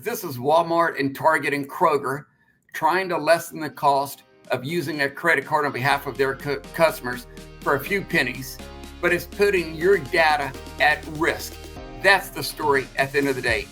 This is Walmart and Target and Kroger trying to lessen the cost of using a credit card on behalf of their customers for a few pennies, but it's putting your data at risk. That's the story at the end of the day.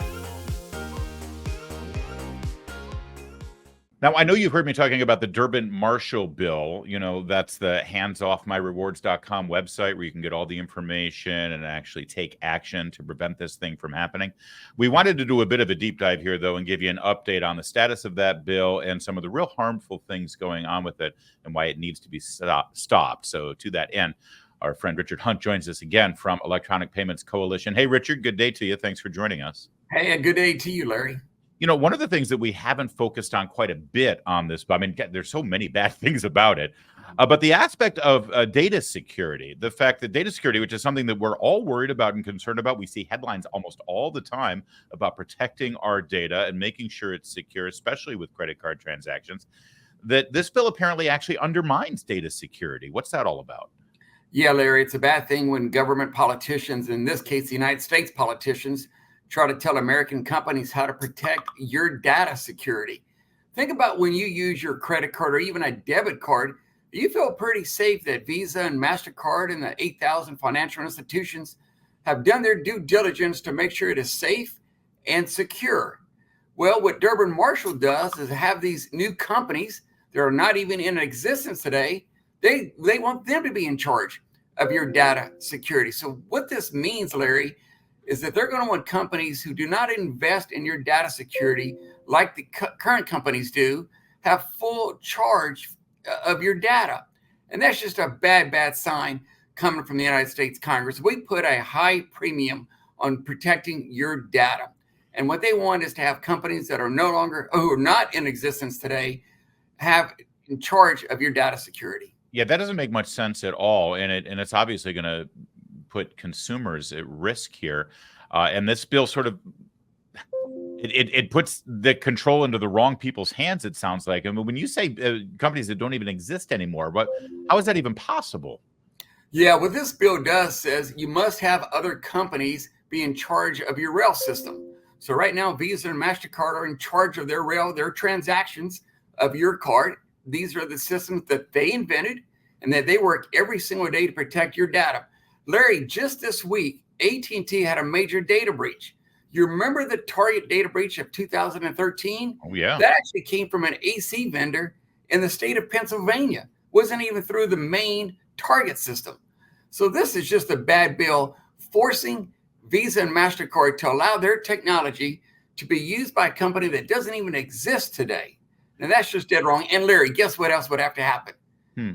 Now, I know you've heard me talking about the Durbin-Marshall bill. You know, that's the handsoffmyrewards.com website where you can get all the information and actually take action to prevent this thing from happening. We wanted to do a bit of a deep dive here, though, and give you an update on the status of that bill and some of the real harmful things going on with it and why it needs to be stopped. So to that end, our friend Richard Hunt joins us again from Electronic Payments Coalition. Hey, Richard, good day to you. Thanks for joining us. Hey, a good day to you, Larry. You know, one of the things that we haven't focused on quite a bit on this, I mean, there's so many bad things about it, but the aspect of data security, the fact that data security, which is something that we're all worried about and concerned about, we see headlines almost all the time about protecting our data and making sure it's secure, especially with credit card transactions, that this bill apparently actually undermines data security. What's that all about? Yeah, Larry, it's a bad thing when government politicians, in this case, the United States politicians, try to tell American companies how to protect your data security. Think about when you use your credit card or even a debit card, you feel pretty safe that Visa and MasterCard and the 8,000 financial institutions have done their due diligence to make sure it is safe and secure. Well, what Durbin-Marshall does is have these new companies that are not even in existence today. They want them to be in charge of your data security. So what this means, Larry, is that they're going to want companies who do not invest in your data security like the current companies do, have full charge of your data. And that's just a bad sign coming from the United States Congress. We put a high premium on protecting your data. And what they want is to have companies that are who are not in existence today, have in charge of your data security. Yeah, that doesn't make much sense at all. And it's obviously going to put consumers at risk here. And this bill sort of, it puts the control into the wrong people's hands, it sounds like. I mean, when you say companies that don't even exist anymore, how is that even possible? Yeah, what this bill does says you must have other companies be in charge of your rail system. So right now, Visa and MasterCard are in charge of their transactions of your card. These are the systems that they invented and that they work every single day to protect your data. Larry, just this week, AT&T had a major data breach. You remember the Target data breach of 2013? Oh, yeah. That actually came from an AC vendor in the state of Pennsylvania. Wasn't even through the main Target system. So this is just a bad bill forcing Visa and MasterCard to allow their technology to be used by a company that doesn't even exist today. Now, that's just dead wrong. And Larry, guess what else would have to happen?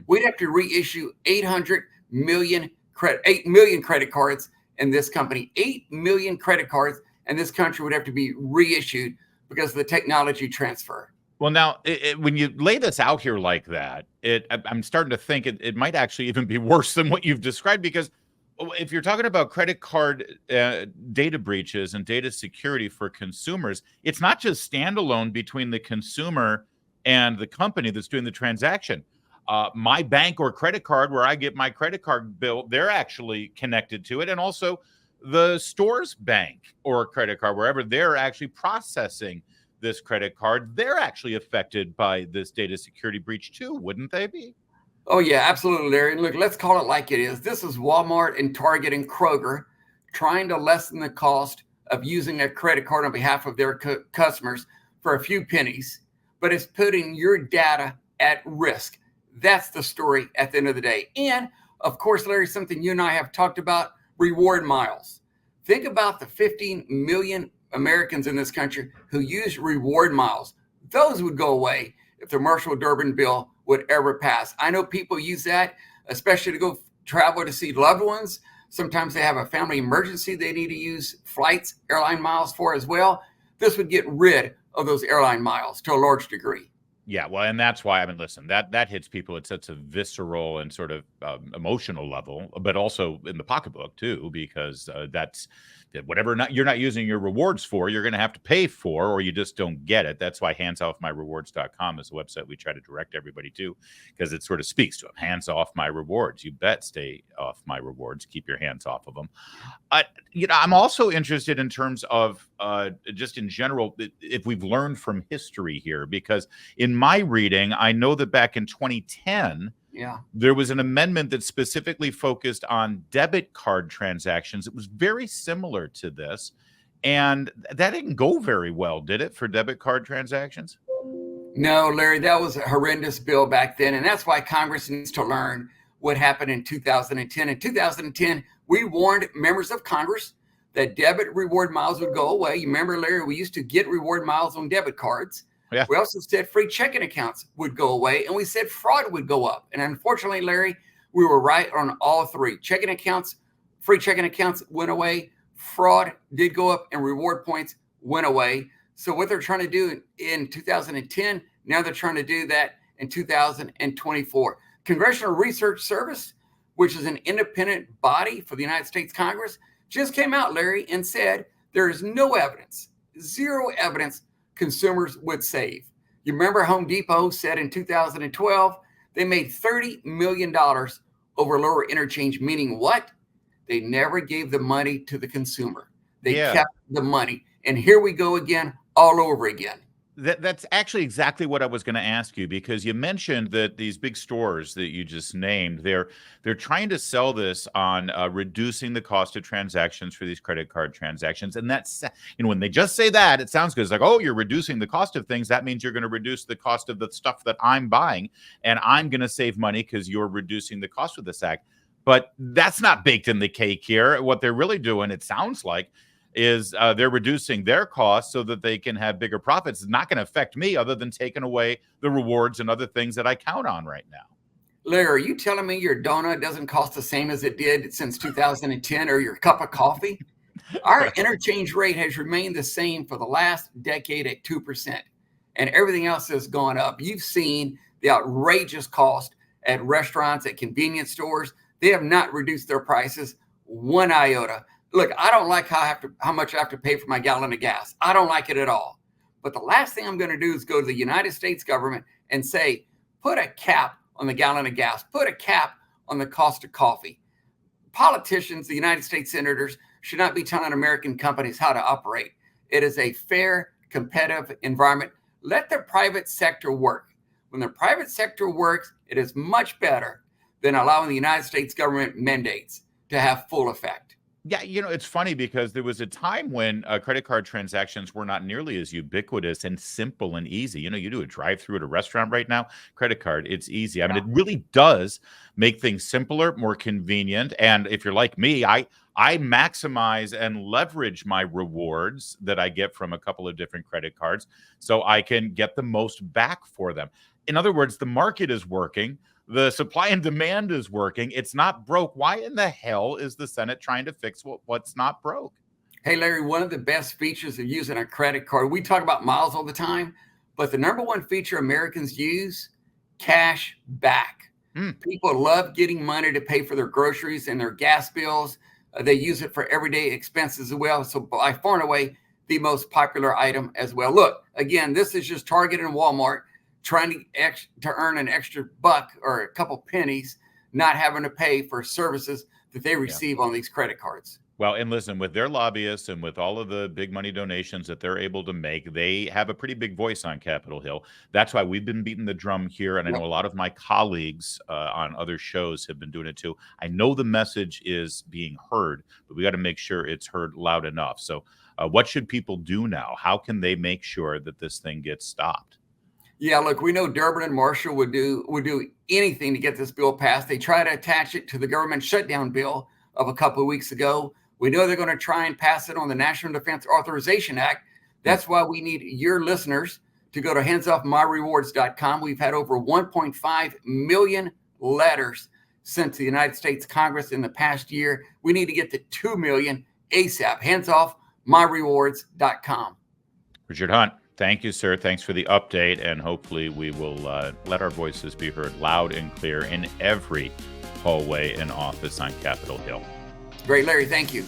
We'd have to reissue 8 million credit cards in this company. 8 million credit cards in this country would have to be reissued because of the technology transfer. Well, now, when you lay this out here like that, I'm starting to think it might actually even be worse than what you've described, because if you're talking about credit card data breaches and data security for consumers, it's not just standalone between the consumer and the company that's doing the transaction. My bank or credit card, where I get my credit card bill, they're actually connected to it. And also the store's bank or credit card, wherever they're actually processing this credit card, they're actually affected by this data security breach too, wouldn't they be? Oh, yeah, absolutely, Larry. Look, let's call it like it is. This is Walmart and Target and Kroger trying to lessen the cost of using a credit card on behalf of their customers for a few pennies, but it's putting your data at risk. That's the story at the end of the day. And of course, Larry, something you and I have talked about, reward miles. Think about the 15 million Americans in this country who use reward miles. Those would go away if the Marshall-Durbin bill would ever pass. I know people use that, especially to go travel to see loved ones. Sometimes they have a family emergency they need to use flights, airline miles for as well. This would get rid of those airline miles to a large degree. Yeah, well, and that's why, I mean, listen, that hits people at such a visceral and sort of emotional level, but also in the pocketbook too, because that's whatever you're not using your rewards for, you're going to have to pay for, or you just don't get it. That's why handsoffmyrewards.com is the website we try to direct everybody to, because it sort of speaks to them. Hands off my rewards. You bet, stay off my rewards. Keep your hands off of them. I'm also interested in terms of just in general, if we've learned from history here, because in my reading, I know that back in 2010, there was an amendment that specifically focused on debit card transactions. It was very similar to this, and that didn't go very well, did it, for debit card transactions? No, Larry, that was a horrendous bill back then, and that's why Congress needs to learn what happened in 2010. In 2010, we warned members of Congress that debit reward miles would go away. You remember, Larry, we used to get reward miles on debit cards. Yeah. We also said free checking accounts would go away, and we said fraud would go up. And unfortunately, Larry, we were right on all three. Checking accounts, free checking accounts went away, fraud did go up, and reward points went away. So what they're trying to do in 2010, now they're trying to do that in 2024. Congressional Research Service, which is an independent body for the United States Congress, just came out, Larry, and said there is no evidence, zero evidence consumers would save. You remember Home Depot said in 2012, they made $30 million over lower interchange, meaning what? They never gave the money to the consumer. They kept the money. And here we go again, all over again. That's actually exactly what I was going to ask you, because you mentioned that these big stores that you just named, they're trying to sell this on reducing the cost of transactions for these credit card transactions. And that's, when they just say that, it sounds good. It's like, oh, you're reducing the cost of things. That means you're going to reduce the cost of the stuff that I'm buying, and I'm going to save money because you're reducing the cost of this act. But that's not baked in the cake here. What they're really doing, it sounds like, is they're reducing their costs so that they can have bigger profits. It's not going to affect me other than taking away the rewards and other things that I count on right now. Larry, are you telling me your donut doesn't cost the same as it did since 2010, or your cup of coffee? Our interchange rate has remained the same for the last decade at 2%, and everything else has gone up. You've seen the outrageous cost at restaurants, at convenience stores. They have not reduced their prices one iota. Look, I don't like how much I have to pay for my gallon of gas. I don't like it at all. But the last thing I'm going to do is go to the United States government and say, put a cap on the gallon of gas, put a cap on the cost of coffee. Politicians, the United States senators, should not be telling American companies how to operate. It is a fair, competitive environment. Let the private sector work. When the private sector works, it is much better than allowing the United States government mandates to have full effect. Yeah, it's funny because there was a time when credit card transactions were not nearly as ubiquitous and simple and easy. You do a drive-through at a restaurant right now, credit card, it's easy. I mean, it really does make things simpler, more convenient. And if you're like me, I maximize and leverage my rewards that I get from a couple of different credit cards so I can get the most back for them. In other words, the market is working. The supply and demand is working. It's not broke. Why in the hell is the Senate trying to fix what's not broke? Hey, Larry, one of the best features of using a credit card, we talk about miles all the time, but the number one feature Americans use, cash back. People love getting money to pay for their groceries and their gas bills. They use it for everyday expenses as well. So by far and away, the most popular item as well. Look, again, this is just Target and Walmart trying to earn an extra buck or a couple pennies, not having to pay for services that they receive on these credit cards. Well, and listen, with their lobbyists and with all of the big money donations that they're able to make, they have a pretty big voice on Capitol Hill. That's why we've been beating the drum here. And I know a lot of my colleagues on other shows have been doing it too. I know the message is being heard, but we got to make sure it's heard loud enough. So what should people do now? How can they make sure that this thing gets stopped? Yeah, look, we know Durbin-Marshall would do anything to get this bill passed. They try to attach it to the government shutdown bill of a couple of weeks ago. We know they're going to try and pass it on the National Defense Authorization Act. That's why we need your listeners to go to handsoffmyrewards.com. We've had over 1.5 million letters sent to the United States Congress in the past year. We need to get to 2 million ASAP. Handsoffmyrewards.com. Richard Hunt, thank you, sir. Thanks for the update, and hopefully we will let our voices be heard loud and clear in every hallway and office on Capitol Hill. Great, Larry. Thank you.